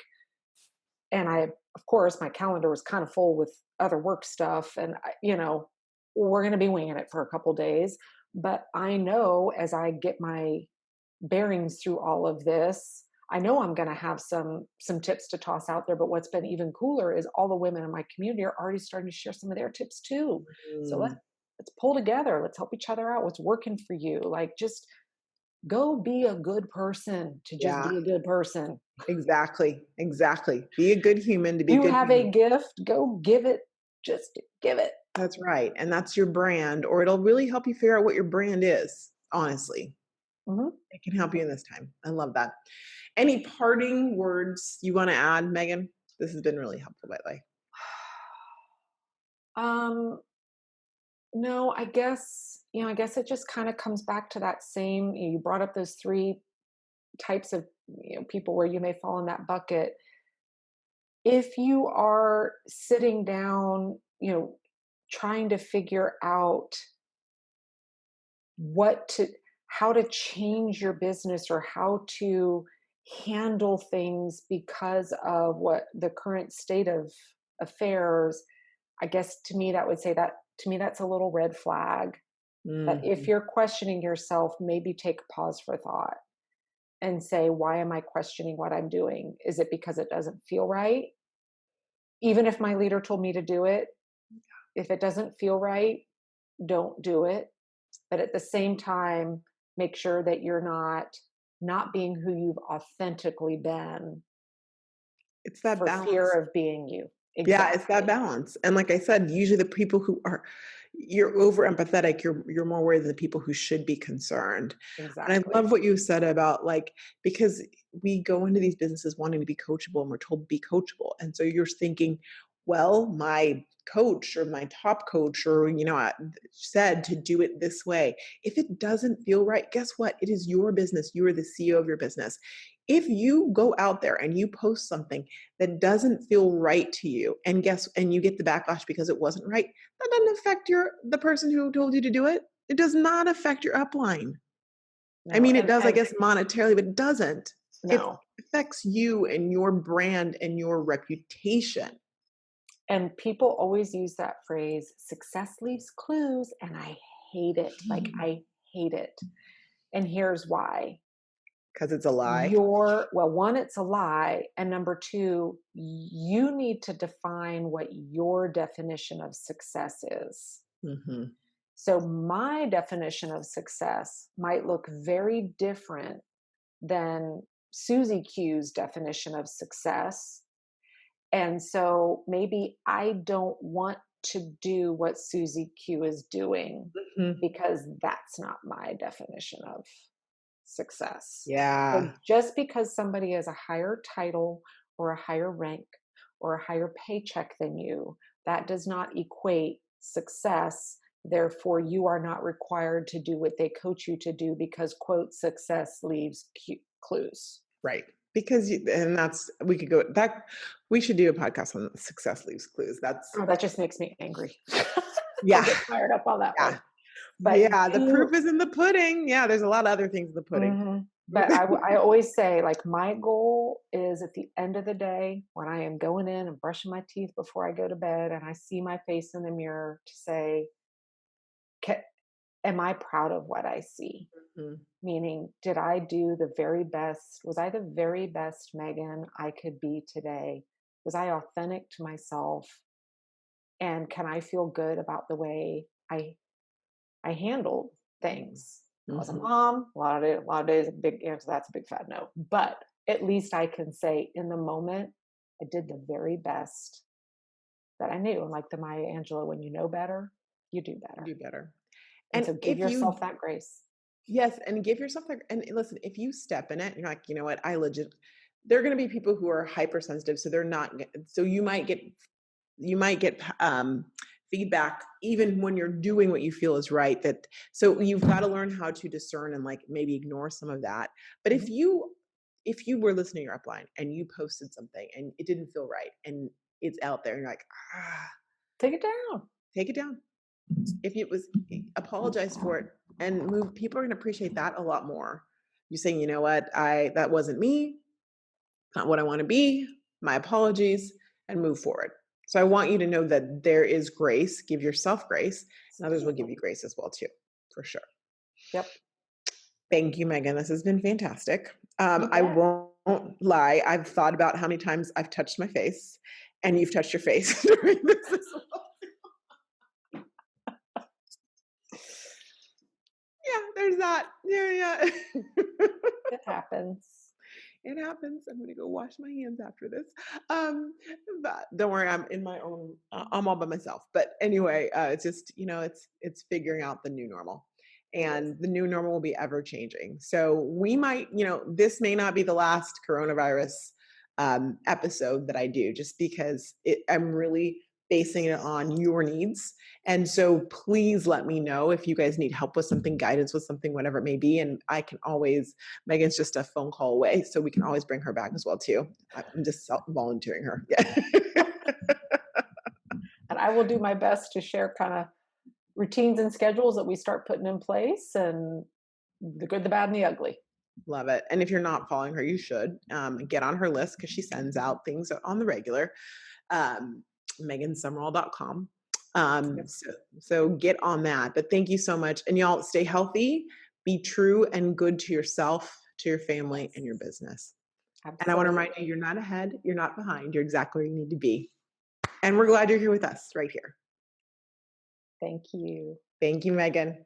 And of course, my calendar was kind of full with other work stuff. And, we're going to be winging it for a couple days. But I know as I get my bearings through all of this, I know I'm going to have some tips to toss out there. But what's been even cooler is all the women in my community are already starting to share some of their tips too. So Mm, let's pull together. Let's help each other out. What's working for you? Like, just go be a good person to just yeah, be a good person. exactly, exactly. Be a good human to be a You good have human. a gift, go give it. Just give it. That's right, and that's your brand, or it'll really help you figure out what your brand is, honestly. Mhm. It can help you in this time. I love that. Any parting words you wanna add, Megan? This has been really helpful, by the way. Um, no, I guess it just kind of comes back to that same, you brought up those three types of, people where you may fall in that bucket. If you are sitting down, trying to figure out what to how to change your business or how to handle things because of what the current state of affairs, I guess to me that would say that to me that's a little red flag. That if Mhm. you're questioning yourself, maybe take a pause for thought and say, why am I questioning what I'm doing? Is it because it doesn't feel right? Even if my leader told me to do it, if it doesn't feel right, don't do it. But at the same time, make sure that you're not being who you've authentically been It's that for fear balance. of being you. Yeah, it's that Exactly. balance. And like I said, usually the people who are you're over empathetic, you're more worried than the people who should be concerned. And I Exactly. love what you said about like because we go into these businesses wanting to be coachable and we're told to be coachable. And so you're thinking, well, my coach or my top coach or said to do it this way. If it doesn't feel right, guess what? It is your business. You are the CEO of your business. If you go out there and you post something that doesn't feel right to you and you get the backlash because it wasn't right, that doesn't affect the person who told you to do it. It does not affect your upline. I No, mean, it and does, I and guess, monetarily, but it doesn't. It no. affects you and your brand and your reputation. And people always use that phrase, success leaves clues, and I hate it. Like I hate it. And here's why. Because it's a lie. Well, one, it's a lie. And number two, you need to define what your definition of success is. Hmm. So, my definition of success might look very different than Susie Q's definition of success. And so, maybe I don't want to do what Susie Q is doing Hmm. because that's not my definition of success. So Yeah. just because somebody has a higher title or a higher rank or a higher paycheck than you, that does not equate success. Therefore, you are not required to do what they coach you to do because, quote, success leaves clues. Right. Because and that's we could go that we should do a podcast on success leaves clues. That's Oh, that just makes me angry. I'll yeah. get fired up on that Yeah. one. But Yeah. The do proof is in the pudding. Yeah. There's a lot of other things in the pudding. Mhm. But I always say, like, my goal is at the end of the day, when I am going in and brushing my teeth before I go to bed and I see my face in the mirror to say, "Ca am I proud of what I see?" Mhm. Meaning, did I do the very best? Was I the very best Megan I could be today? Was I authentic to myself? And can I feel good about the way I handled things? I was a Mhm. mom. A lot of days, a big answer. That's a big fat no. But at least I can say, in the moment, I did the very best that I knew. And like the Maya Angelou, when you know better, you do better. Do better. And And so give if you yourself that grace. yes, and give yourself that and listen, if you step in it, you're like, you know what, I legit there are going to be people who are hypersensitive, so they're not so you might get feedback even when you're doing what you feel is right that so you've got to learn how to discern and like maybe ignore some of that. But Mhm. if you were listening to your upline and you posted something and it didn't feel right and it's out there and you're like, ah, Take it down. take it down. If it was apologize for it and move, people are going to appreciate that a lot more. You saying, you know what, I that wasn't me, not what I want to be, my apologies, and move forward. So I want you to know that there is grace. Give yourself grace, and others will give you grace as well too, for sure. Yep. Thank you, Megan. This has been fantastic. You I bet. won't lie. I've thought about how many times I've touched my face, and you've touched your face during this as well. Yeah, there's that. Yeah, yeah. It happens. It happens. I'm gonna go wash my hands after this. Um, but don't worry, I'm in my own. I'm all by myself. But anyway, it's just it's figuring out the new normal, It is. and the new normal will be ever changing. So we might, this may not be the last coronavirus episode that I do, just because I'm really basing it on your needs. And so please let me know if you guys need help with something, guidance with something, whatever it may be. And I can always Megan's just a phone call away, so we can always bring her back as well too. I'm just volunteering her. Yeah. And I will do my best to share kind of routines and schedules that we start putting in place and the good, the bad, and the ugly. Love it. And if you're not following her, you should get on her list because she sends out things on the regular. Um, megansumrell.com. Yep, So get on that. But thank you so much. And y'all stay healthy, be true and good to yourself, to your family, and your business. And I want to remind absolutely. you, you're not ahead, you're not behind, you're exactly where you need to be. And we're glad you're here with us right here. Thank you. Thank you, Megan.